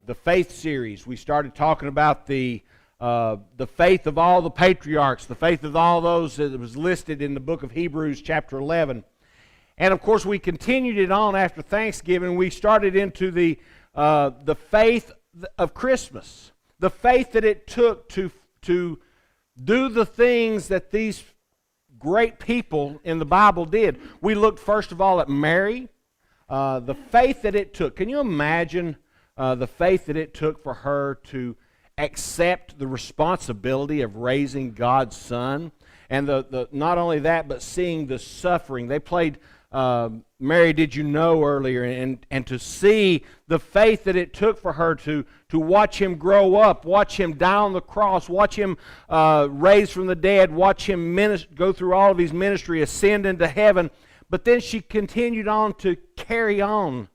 the faith series. We started talking about the faith of all the patriarchs, the faith of all those that was listed in the book of Hebrews chapter 11. And of course we continued it on after Thanksgiving. We started into the faith of Christmas, the faith that it took to do the things that these great people in the Bible did. We looked first of all at Mary, the faith that it took. Can you imagine the faith that it took for her to accept the responsibility of raising God's Son? And not only that, but seeing the suffering. They played Mary Did You Know earlier, and to see the faith that it took for her to watch him grow up, watch him die on the cross, watch him raise from the dead, watch him go through all of his ministry, ascend into heaven. But then she continued on to carry on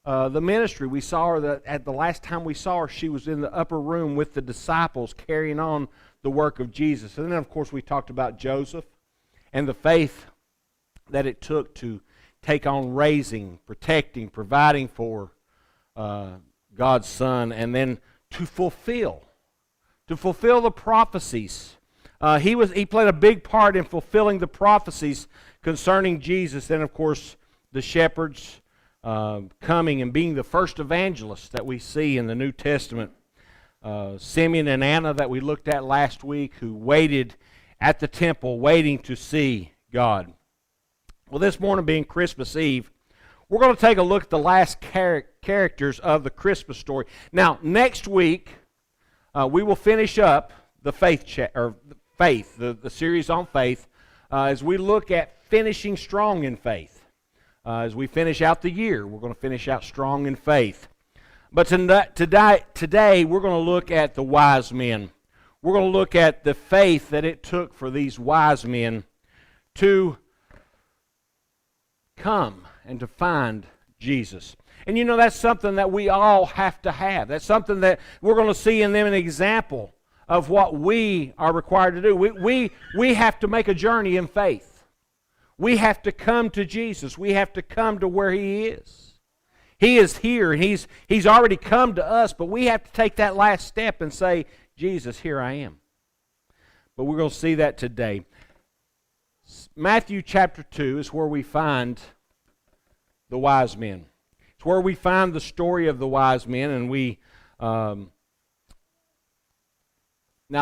the ministry. We saw her at the last time we saw her, she was in the upper room with the disciples carrying on the work of Jesus. And then, of course, we talked about Joseph and the faith that it took to take on raising, protecting, providing for God's Son, and then to fulfill the prophecies. He played a big part in fulfilling the prophecies concerning Jesus. And of course, the shepherds coming and being the first evangelists that we see in the New Testament. Simeon and Anna that we looked at last week, who waited at the temple waiting to see God. Well, this morning being Christmas Eve, we're going to take a look at the last characters of the Christmas story. Now, next week, we will finish up the the series on faith, as we look at finishing strong in faith. As we finish out the year, we're going to finish out strong in faith. But today, we're going to look at the wise men. We're going to look at the faith that it took for these wise men to come and to find Jesus. And you know, that's something that we all have to have. That's something that we're going to see in them an example of what we are required to do. We have to make a journey in faith. We have to come to Jesus. We have to come to where He is. He is here, and He's already come to us, but we have to take that last step and say, Jesus, here I am. But we're going to see that today. Matthew chapter 2 is where we find the wise men. It's where we find the story of the wise men, and we now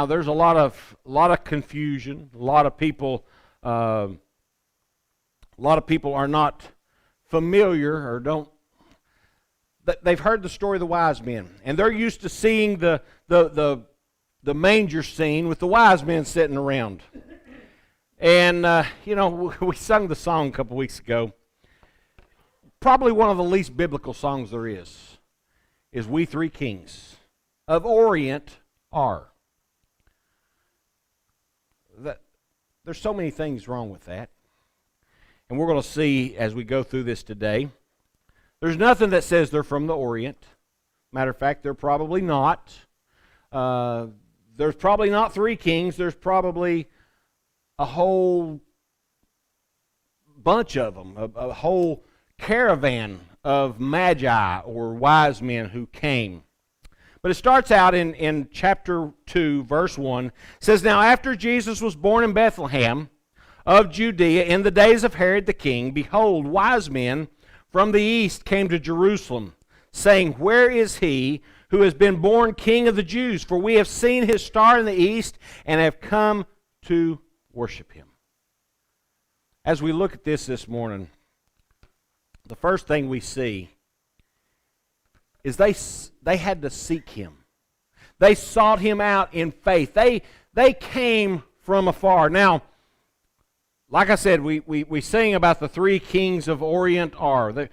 there's a lot of confusion. A lot of people are not familiar or don't. They've heard the story of the wise men, and they're used to seeing the manger scene with the wise men sitting around. And, we sung the song a couple weeks ago. Probably one of the least biblical songs there is We Three Kings of Orient Are. There's so many things wrong with that. And we're going to see as we go through this today. There's nothing that says they're from the Orient. Matter of fact, they're probably not. There's probably not three kings. There's probably a whole bunch of them, a whole caravan of magi or wise men who came. But it starts out in chapter 2, verse 1. It says, Now after Jesus was born in Bethlehem of Judea in the days of Herod the king, behold, wise men from the east came to Jerusalem, saying, Where is he who has been born King of the Jews? For we have seen his star in the east and have come to worship Him. As we look at this morning, the first thing we see is they had to seek Him. They sought Him out in faith. They came from afar. Now, like I said, we sing about the three kings of Orient are.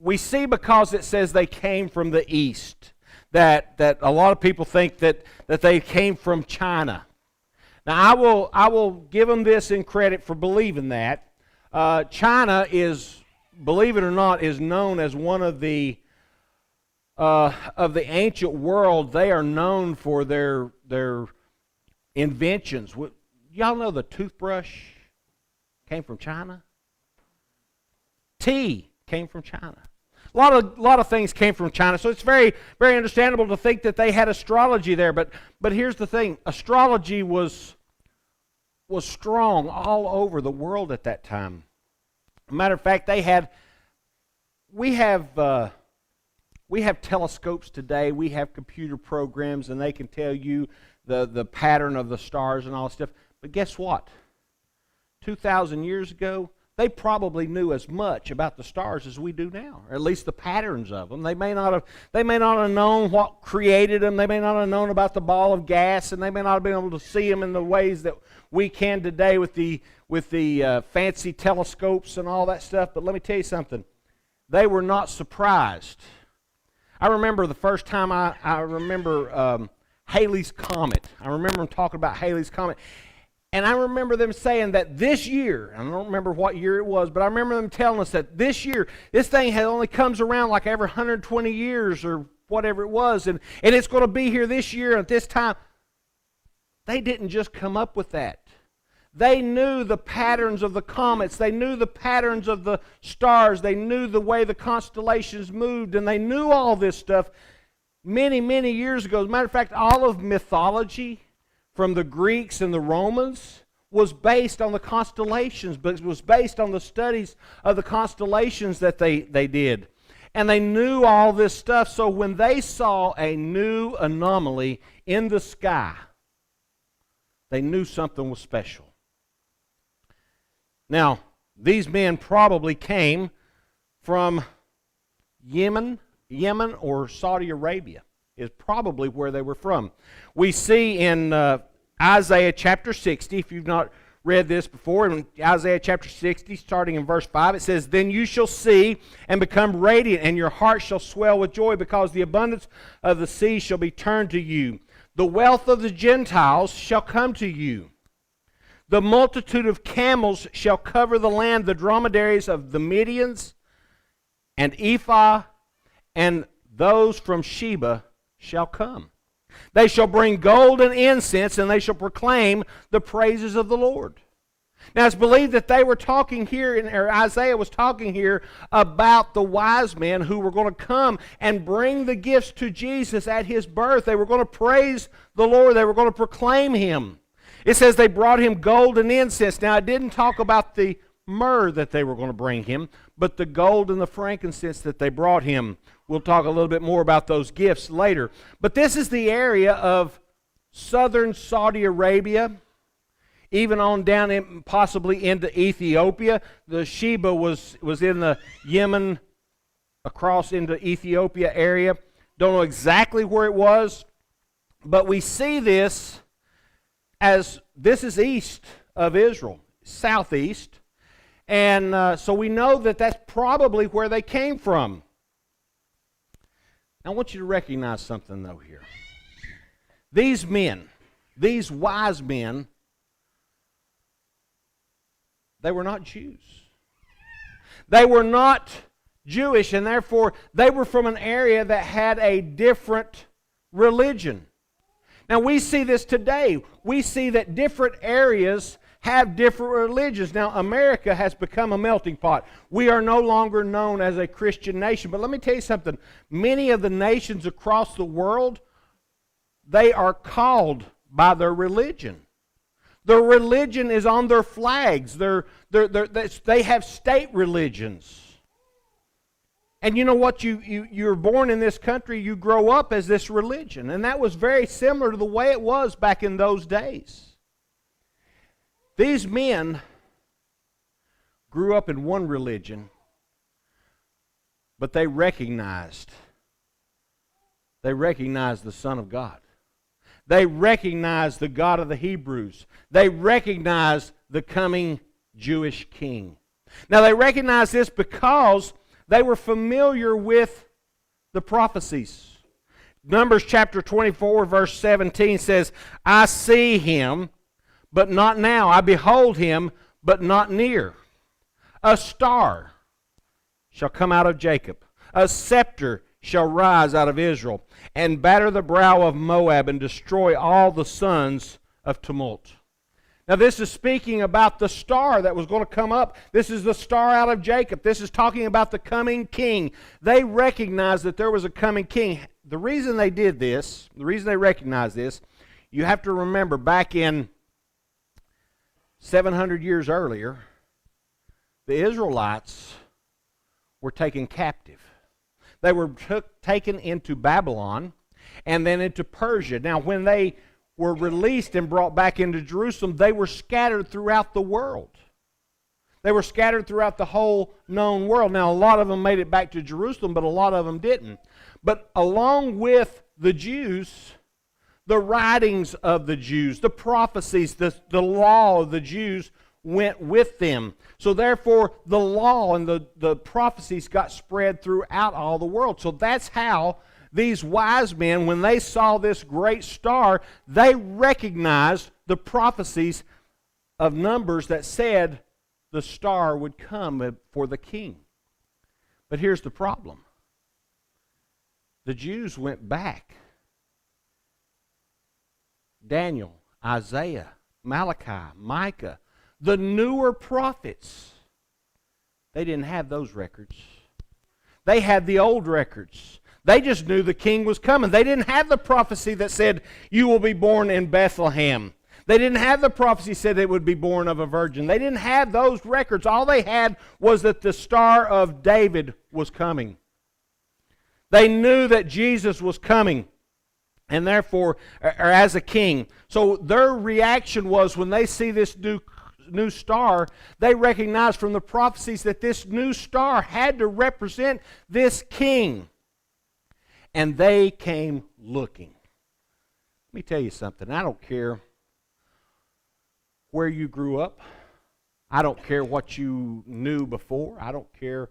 We see because it says they came from the east, that a lot of people think that they came from China. Now, I will give them this in credit for believing that. China is, believe it or not, is known as one of the ancient world. They are known for their inventions. Y'all know the toothbrush came from China? Tea came from China. A lot of things came from China, so it's very, very understandable to think that they had astrology there. But here's the thing: astrology was strong all over the world at that time. Matter of fact, we have telescopes today. We have computer programs, and they can tell you the pattern of the stars and all that stuff. But guess what? 2,000 years ago, they probably knew as much about the stars as we do now, or at least the patterns of them. They may not have known what created them. They may not have known about the ball of gas, and they may not have been able to see them in the ways that we can today with the fancy telescopes and all that stuff. But let me tell you something. They were not surprised. I remember the first time I remember Halley's Comet. I remember them talking about Halley's Comet. And I remember them saying that this year, I don't remember what year it was, but I remember them telling us that this year, this thing only comes around like every 120 years or whatever it was, and it's going to be here this year at this time. They didn't just come up with that. They knew the patterns of the comets. They knew the patterns of the stars. They knew the way the constellations moved, and they knew all this stuff many, many years ago. As a matter of fact, all of mythology from the Greeks and the Romans was based on the constellations, but it was based on the studies of the constellations that they did. And they knew all this stuff, so when they saw a new anomaly in the sky, they knew something was special. Now, these men probably came from Yemen or Saudi Arabia. Is probably where they were from. We see in Isaiah chapter 60, if you've not read this before, in Isaiah chapter 60, starting in verse 5, it says, "Then you shall see and become radiant, and your heart shall swell with joy, because the abundance of the sea shall be turned to you. The wealth of the Gentiles shall come to you. The multitude of camels shall cover the land, the dromedaries of the Medians, and Ephah, and those from Sheba shall come. They shall bring gold and incense, and they shall proclaim the praises of the Lord." Now, it's believed that they were talking here, or Isaiah was talking here about the wise men who were going to come and bring the gifts to Jesus at his birth. They were going to praise the Lord. They were going to proclaim him. It says they brought him gold and incense. Now, it didn't talk about the myrrh that they were going to bring him, but the gold and the frankincense that they brought him. We'll talk a little bit more about those gifts later. But this is the area of southern Saudi Arabia, even on down in, possibly into Ethiopia. The Sheba was in the Yemen, across into Ethiopia area. Don't know exactly where it was, but we see this as this is east of Israel, southeast. And so we know that that's probably where they came from. Now, I want you to recognize something, though, here. These men, these wise men, they were not Jews. They were not Jewish, and therefore they were from an area that had a different religion. Now, we see this today. We see that different areas have different religions. Now, America has become a melting pot. We are no longer known as a Christian nation. But let me tell you something. Many of the nations across the world, they are called by their religion. Their religion is on their flags. They have state religions. And you know what? You're born in this country, you grow up as this religion. And that was very similar to the way it was back in those days. These men grew up in one religion, but they recognized the Son of God. They recognized the God of the Hebrews. They recognized the coming Jewish king. Now, they recognized this because they were familiar with the prophecies. Numbers chapter 24, verse 17 says, "I see him, but not now. I behold him, but not near. A star shall come out of Jacob. A scepter shall rise out of Israel, and batter the brow of Moab, and destroy all the sons of tumult." Now this is speaking about the star that was going to come up. This is the star out of Jacob. This is talking about the coming king. They recognized that there was a coming king. The reason they did this, the reason they recognized this, you have to remember back in 700 years earlier, the Israelites were taken captive. They were taken into Babylon and then into Persia. Now when they were released and brought back into Jerusalem, they were scattered throughout the world. They were scattered throughout the whole known world. Now, a lot of them made it back to Jerusalem, but a lot of them didn't. But along with the Jews, the writings of the Jews, the prophecies, the law of the Jews went with them. So therefore, the law and the prophecies got spread throughout all the world. So that's how these wise men, when they saw this great star, they recognized the prophecies of Numbers that said the star would come for the king. But here's the problem. The Jews went back. Daniel, Isaiah, Malachi, Micah, the newer prophets, they didn't have those records. They had the old records. They just knew the king was coming. They didn't have the prophecy that said, you will be born in Bethlehem. They didn't have the prophecy that said it would be born of a virgin. They didn't have those records. All they had was that the Star of David was coming. They knew that Jesus was coming, and therefore, or as a king. So their reaction was, when they see this new star, they recognize from the prophecies that this new star had to represent this king. And they came looking. Let me tell you something. I don't care where you grew up. I don't care what you knew before. I don't care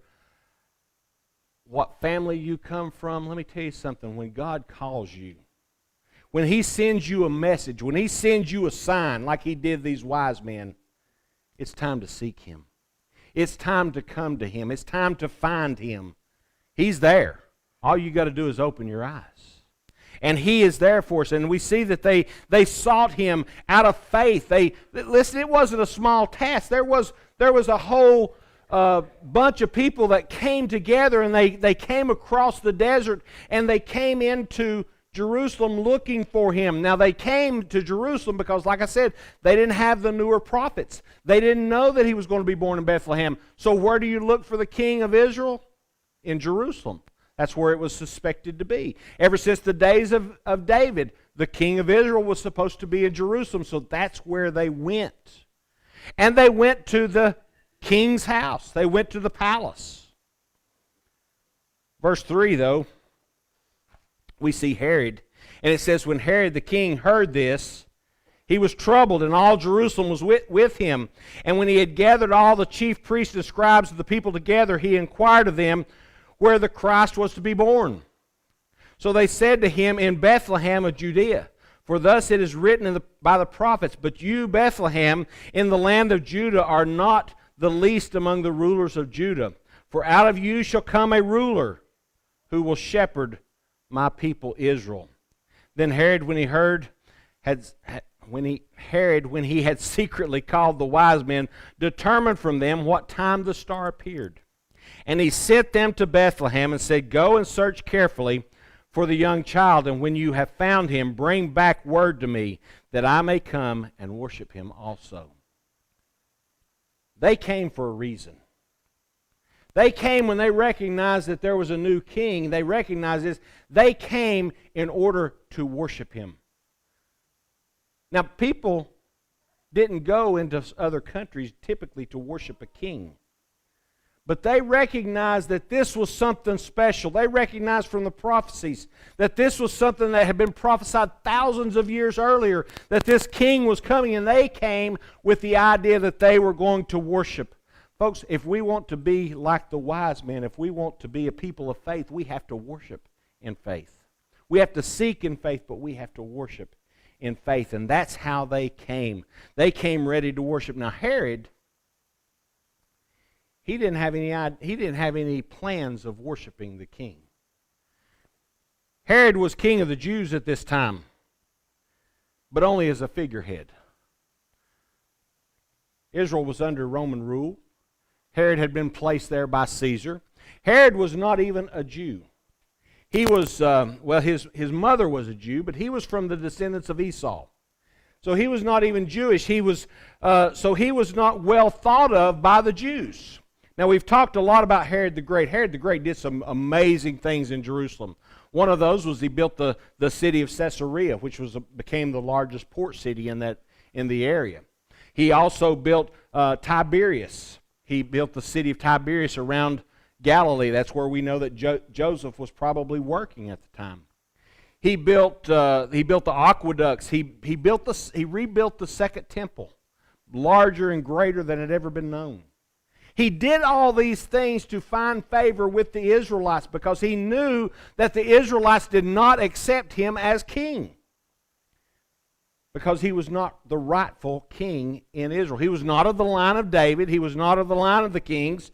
what family you come from. Let me tell you something. When God calls you, when He sends you a message, when He sends you a sign like He did these wise men, it's time to seek Him. It's time to come to Him. It's time to find Him. He's there. All you got to do is open your eyes. And He is there for us. And we see that they sought Him out of faith. Listen, it wasn't a small task. There was a whole bunch of people that came together, and they came across the desert, and they came into Jerusalem looking for Him. Now they came to Jerusalem because, like I said, they didn't have the newer prophets. They didn't know that He was going to be born in Bethlehem. So where do you look for the King of Israel? In Jerusalem. That's where it was suspected to be. Ever since the days of David, the king of Israel was supposed to be in Jerusalem, so that's where they went. And they went to the king's house. They went to the palace. Verse 3, though, we see Herod. And it says, when Herod the king heard this, he was troubled, and all Jerusalem was with him. And when he had gathered all the chief priests and scribes of the people together, he inquired of them where the Christ was to be born. So they said to him, in Bethlehem of Judea. For thus it is written by the prophets, but you, Bethlehem, in the land of Judah, are not the least among the rulers of Judah. For out of you shall come a ruler who will shepherd my people Israel. Then Herod, when he had secretly called the wise men, determined from them what time the star appeared. And he sent them to Bethlehem and said, go and search carefully for the young child, and when you have found him, bring back word to me, that I may come and worship him also. They came for a reason. They came when they recognized that there was a new king. They recognized this. They came in order to worship him. Now, people didn't go into other countries typically to worship a king. But they recognized that this was something special. They recognized from the prophecies that this was something that had been prophesied thousands of years earlier, that this king was coming, and they came with the idea that they were going to worship. Folks, if we want to be like the wise men, if we want to be a people of faith, we have to worship in faith. We have to seek in faith, but we have to worship in faith. And that's how they came. They came ready to worship. Now, Herod, he didn't have any plans of worshiping the king. Herod was king of the Jews at this time, but only as a figurehead. Israel was under Roman rule. Herod had been placed there by Caesar. Herod was not even a Jew. He was, his mother was a Jew, but he was from the descendants of Esau. So he was not even Jewish. He was not well thought of by the Jews. Now, we've talked a lot about Herod the Great. Herod the Great did some amazing things in Jerusalem. One of those was he built the city of Caesarea, which became the largest port city in the area. He also built Tiberias. He built the city of Tiberias around Galilee. That's where we know that Joseph was probably working at the time. He built the aqueducts. He rebuilt the second temple, larger and greater than had ever been known. He did all these things to find favor with the Israelites because he knew that the Israelites did not accept him as king, because he was not the rightful king in Israel. He was not of the line of David. He was not of the line of the kings.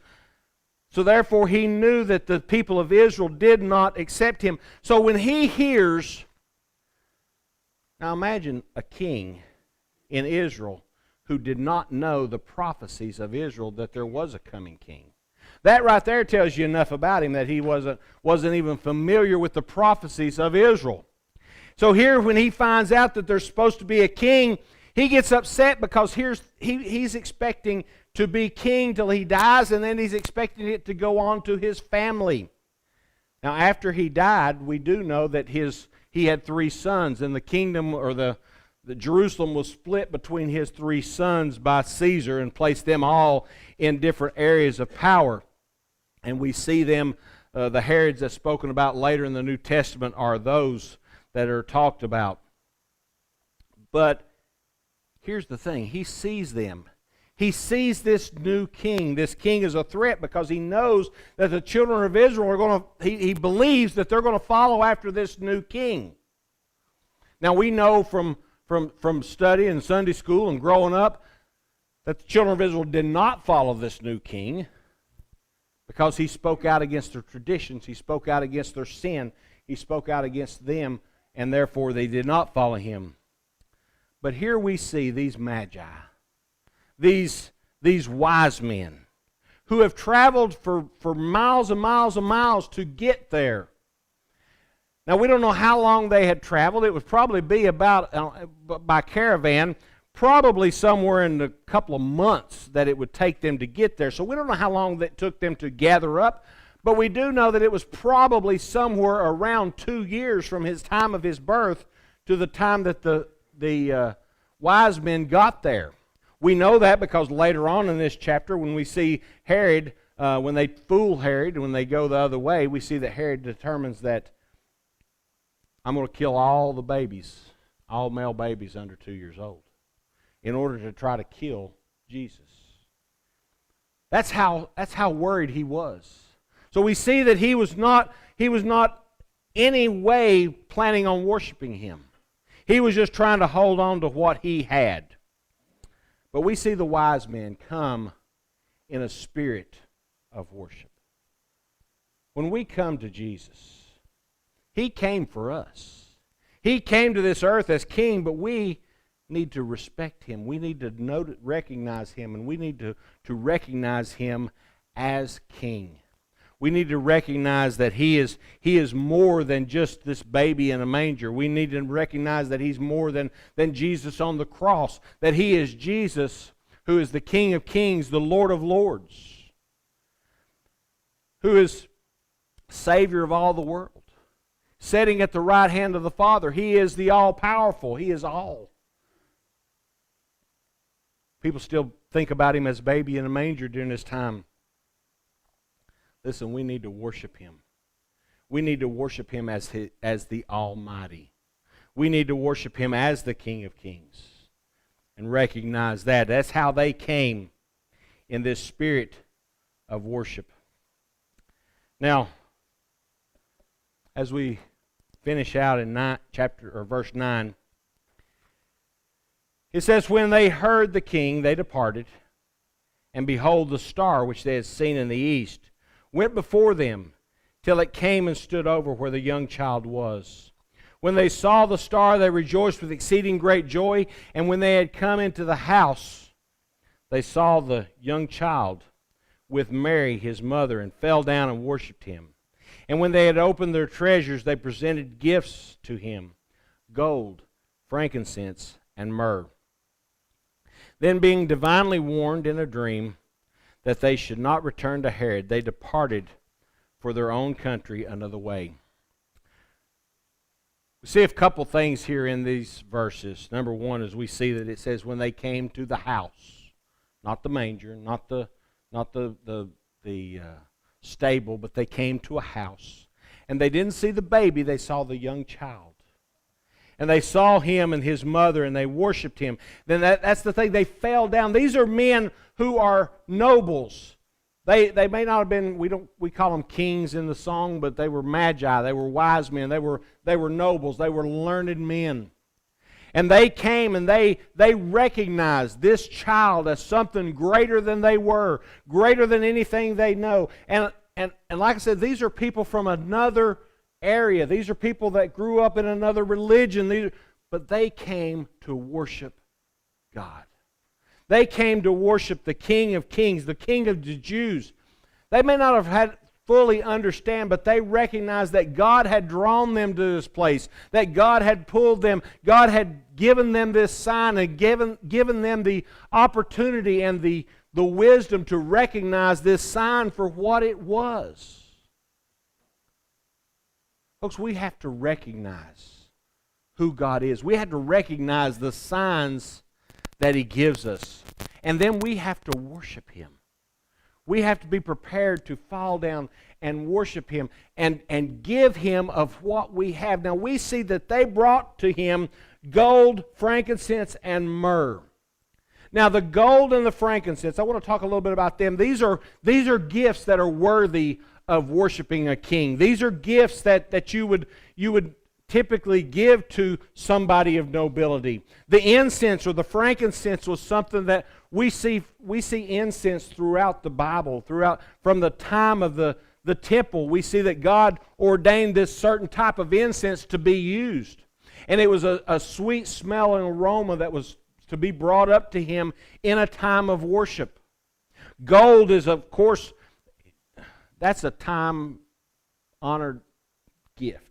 So therefore he knew that the people of Israel did not accept him. So when he hears, now imagine a king in Israel who did not know the prophecies of Israel that there was a coming king. That right there tells you enough about him that he wasn't even familiar with the prophecies of Israel. So here when he finds out that there's supposed to be a king, he gets upset because he's expecting to be king till he dies, and then he's expecting it to go on to his family. Now after he died, we do know that he had 3 sons, and the kingdom, or the Jerusalem was split between his 3 sons by Caesar and placed them all in different areas of power. And we see them, the Herods that's spoken about later in the New Testament are those that are talked about. But here's the thing, he sees them. He sees this new king. This king is a threat because he knows that the children of Israel are going to, he believes that they're going to follow after this new king. Now we know from study in Sunday school and growing up that the children of Israel did not follow this new king because he spoke out against their traditions. He spoke out against their sin. He spoke out against them, and therefore they did not follow him. But here we see these magi, these wise men who have traveled for miles and miles and miles to get there. Now, we don't know how long they had traveled. It would probably be about, by caravan, probably somewhere in a couple of months that it would take them to get there. So we don't know how long it took them to gather up, but we do know that it was probably somewhere around 2 years from his time of his birth to the time that the wise men got there. We know that because later on in this chapter, when we see Herod, when they fool Herod, when they go the other way, we see that Herod determines that I'm going to kill all the babies, all male babies under 2 years old, in order to try to kill Jesus. That's how worried he was. So we see that he was not any way planning on worshiping him. He was just trying to hold on to what he had. But we see the wise men come in a spirit of worship. When we come to Jesus, he came for us. He came to this earth as king, but we need to respect him. We need to recognize him, and we need to recognize him as king. We need to recognize that he is more than just this baby in a manger. We need to recognize that he's more than Jesus on the cross, that he is Jesus, who is the King of Kings, the Lord of Lords, who is Savior of all the world, sitting at the right hand of the Father. He is the all-powerful. He is all. People still think about him as baby in a manger during this time. Listen, we need to worship him. We need to worship him as the Almighty. We need to worship him as the King of Kings and recognize that. That's how they came, in this spirit of worship. Now, as we finish out in verse 9, it says, when they heard the king, they departed, and behold, the star which they had seen in the east went before them, till it came and stood over where the young child was. When they saw the star, they rejoiced with exceeding great joy. And when they had come into the house, they saw the young child with Mary, his mother, and fell down and worshipped him. And when they had opened their treasures, they presented gifts to him, gold, frankincense, and myrrh. Then, being divinely warned in a dream that they should not return to Herod, they departed for their own country another way. We see a couple things here in these verses. Number one is we see that it says when they came to the house, not the manger, not the stable, but they came to a house. And they didn't see the baby, they saw the young child. And they saw him and his mother, and they worshiped him. Then that's the thing, they fell down. These are men who are nobles. They may not have been, we call them kings in the song, but they were magi, they were wise men, they were nobles, they were learned men. And they came and they recognized this child as something greater than they were, greater than anything they know. And like I said, these are people from another area. These are people that grew up in another religion. But they came to worship God. They came to worship the King of Kings, the King of the Jews. They may not have had fully understand, but they recognized that God had drawn them to this place, that God had pulled them, God had given them this sign and given them the opportunity and the wisdom to recognize this sign for what it was. Folks, we have to recognize who God is. We have to recognize the signs that He gives us. And then we have to worship Him. We have to be prepared to fall down and worship Him and give Him of what we have. Now we see that they brought to Him gold, frankincense, and myrrh. Now the gold and the frankincense, I want to talk a little bit about them. These are gifts that are worthy of worshiping a king. These are gifts that you would typically give to somebody of nobility. The incense or the frankincense was something that we see incense throughout the Bible, from the time of the temple. We see that God ordained this certain type of incense to be used. And it was a sweet smelling aroma that was to be brought up to Him in a time of worship. Gold is, of course, that's a time-honored gift.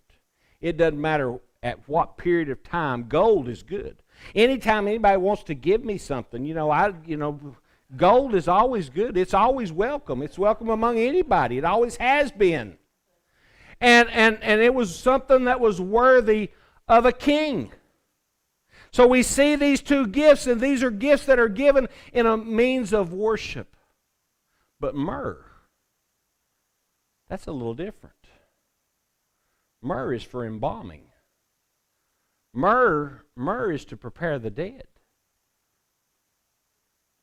It doesn't matter at what period of time, gold is good. Anytime anybody wants to give me something, gold is always good. It's always welcome. It's welcome among anybody. It always has been. And it was something that was worthy of a king. So we see these two gifts, and these are gifts that are given in a means of worship. But myrrh, that's a little different. Myrrh is for embalming. Myrrh is to prepare the dead.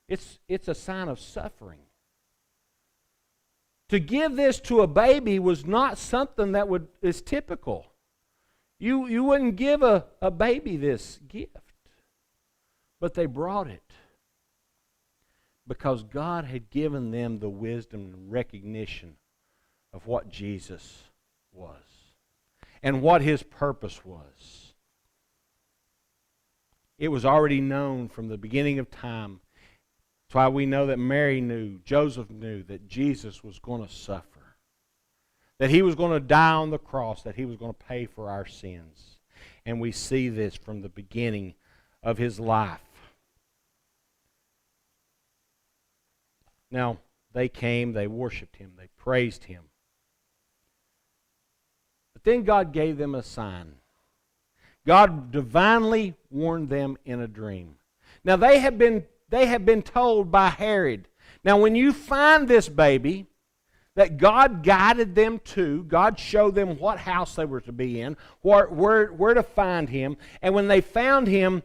It's a sign of suffering. To give this to a baby was not something that is typical. You wouldn't give a baby this gift. But they brought it because God had given them the wisdom and recognition of what Jesus was and what His purpose was. It was already known from the beginning of time. That's why we know that Mary knew, Joseph knew that Jesus was going to suffer, that He was going to die on the cross, that He was going to pay for our sins. And we see this from the beginning of His life. Now, they came, they worshiped Him, they praised Him. But then God gave them a sign. God divinely warned them in a dream. Now, they have been told by Herod. Now, when you find this baby that God guided them to, God showed them what house they were to be in, where to find him, and when they found him,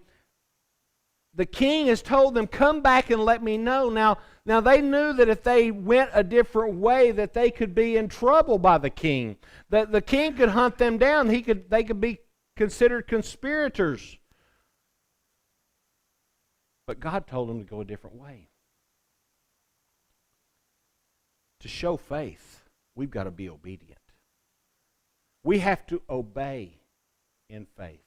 the king has told them, come back and let me know. Now they knew that if they went a different way, that they could be in trouble by the king. That the king could hunt them down. They could be considered conspirators. But God told them to go a different way. To show faith, we've got to be obedient. We have to obey in faith.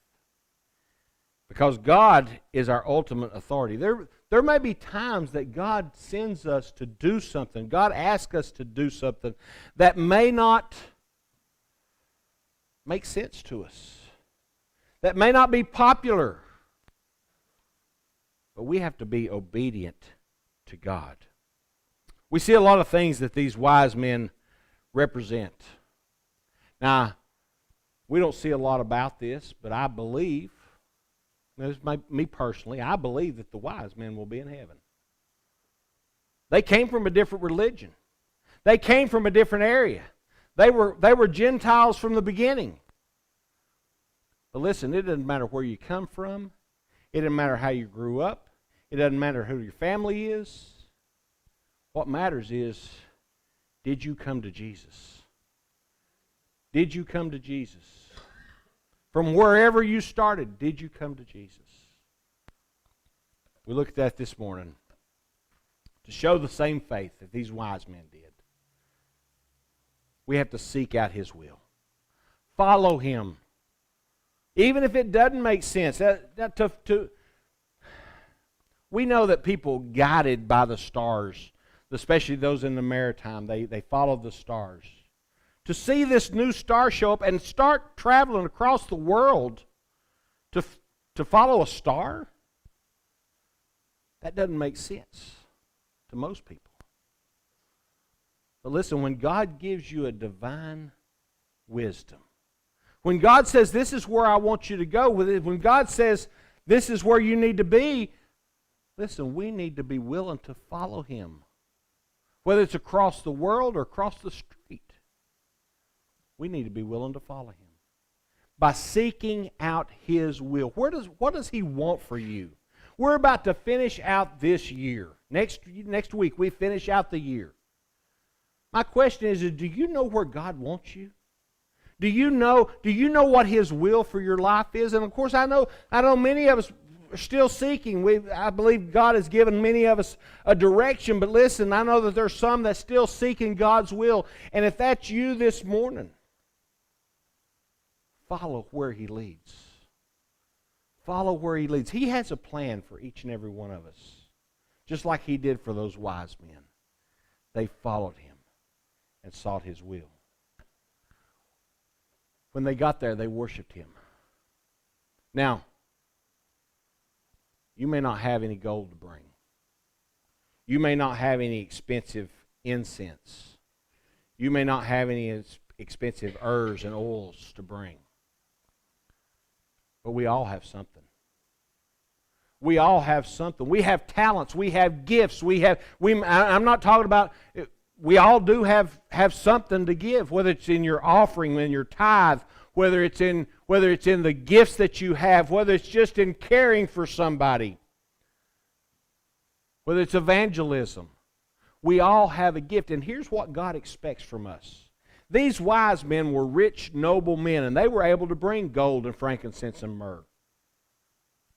Because God is our ultimate authority. There There may be times that God sends us to do something. God asks us to do something that may not make sense to us. That may not be popular. But we have to be obedient to God. We see a lot of things that these wise men represent. Now, we don't see a lot about this, but I believe, this is me personally, I believe that the wise men will be in heaven. They came from a different religion. They came from a different area. They were Gentiles from the beginning. But listen, it doesn't matter where you come from. It doesn't matter how you grew up. It doesn't matter who your family is. What matters is, did you come to Jesus? Did you come to Jesus? From wherever you started, did you come to Jesus? We looked at that this morning to show the same faith that these wise men did. We have to seek out His will. Follow Him. Even if it doesn't make sense. We know that people guided by the stars, especially those in the maritime, they followed the stars. To see this new star show up and start traveling across the world to follow a star, that doesn't make sense to most people. But listen, when God gives you a divine wisdom, when God says, this is where I want you to go, when God says, this is where you need to be, listen, we need to be willing to follow Him. Whether it's across the world or across the street, we need to be willing to follow Him. By seeking out His will. What does He want for you? We're about to finish out this year. Next week, we finish out the year. My question is, do you know where God wants you? Do you know what His will for your life is? And of course, I know many of us are still seeking. I believe God has given many of us a direction. But listen, I know that there's some that's still seeking God's will. And if that's you this morning, follow where He leads. Follow where He leads. He has a plan for each and every one of us. Just like He did for those wise men. They followed Him and sought His will. When they got there, they worshiped Him. Now, you may not have any gold to bring. You may not have any expensive incense. You may not have any expensive herbs and oils to bring. But we all have something. We all have something. We have talents. We have gifts. I'm not talking about... We all do have something to give, whether it's in your offering, in your tithe, whether it's in the gifts that you have, whether it's just in caring for somebody, whether it's evangelism. We all have a gift, and here's what God expects from us. These wise men were rich, noble men, and they were able to bring gold and frankincense and myrrh.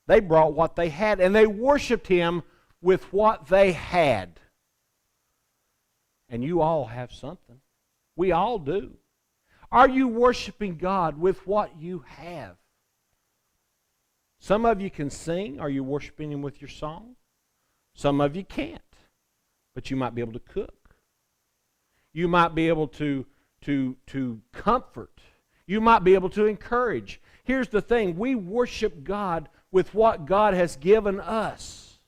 They brought what they had, and they worshiped Him with what they had. And you all have something. We all do. Are you worshiping God with what you have? Some of you can sing. Are you worshiping Him with your song? Some of you can't. But you might be able to cook. You might be able to comfort. You might be able to encourage. Here's the thing. We worship God with what God has given us.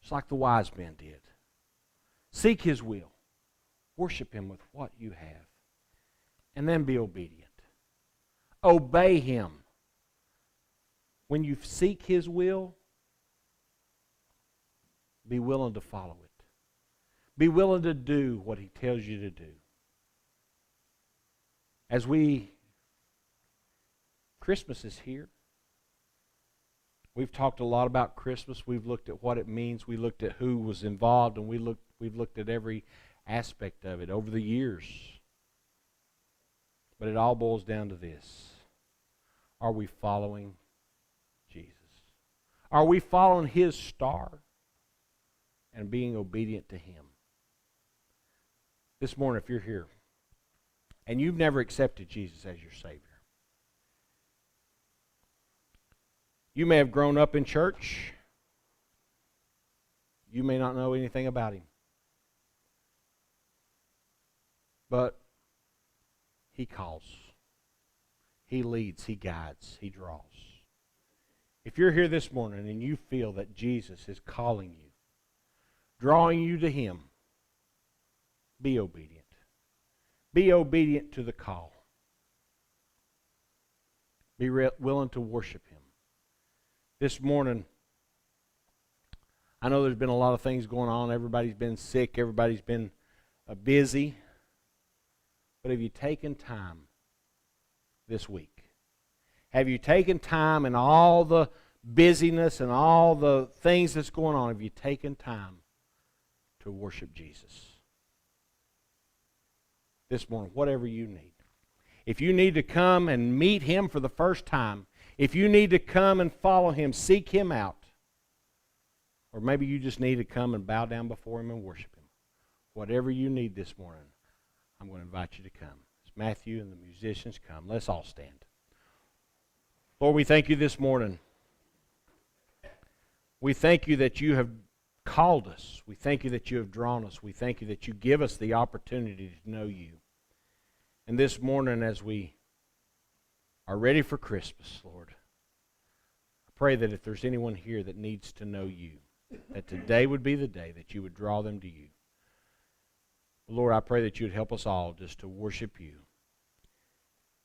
Just like the wise men did. Seek His will. Worship Him with what you have. And then be obedient. Obey Him. When you seek His will, be willing to follow it. Be willing to do what He tells you to do. Christmas is here. We've talked a lot about Christmas. We've looked at what it means. We looked at who was involved, and we've looked at every aspect of it over the years. But it all boils down to this. Are we following Jesus? Are we following His star and being obedient to Him? This morning, if you're here and you've never accepted Jesus as your Savior, you may have grown up in church. You may not know anything about Him. But He calls. He leads. He guides. He draws. If you're here this morning and you feel that Jesus is calling you, drawing you to Him, be obedient. Be obedient to the call. Be willing to worship Him. This morning, I know there's been a lot of things going on. Everybody's been sick. Everybody's been busy. But have you taken time this week? Have you taken time in all the busyness and all the things that's going on? Have you taken time to worship Jesus? This morning, whatever you need. If you need to come and meet Him for the first time, if you need to come and follow Him, seek Him out, or maybe you just need to come and bow down before Him and worship Him, whatever you need this morning, I'm going to invite you to come. As Matthew and the musicians come, let's all stand. Lord, we thank You this morning. We thank You that You have called us. We thank You that You have drawn us. We thank You that You give us the opportunity to know You. And this morning, as we are ready for Christmas, Lord, I pray that if there's anyone here that needs to know You, that today would be the day that You would draw them to You. Lord, I pray that You would help us all just to worship You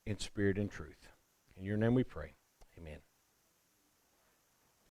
in spirit and truth. In Your name we pray. Amen.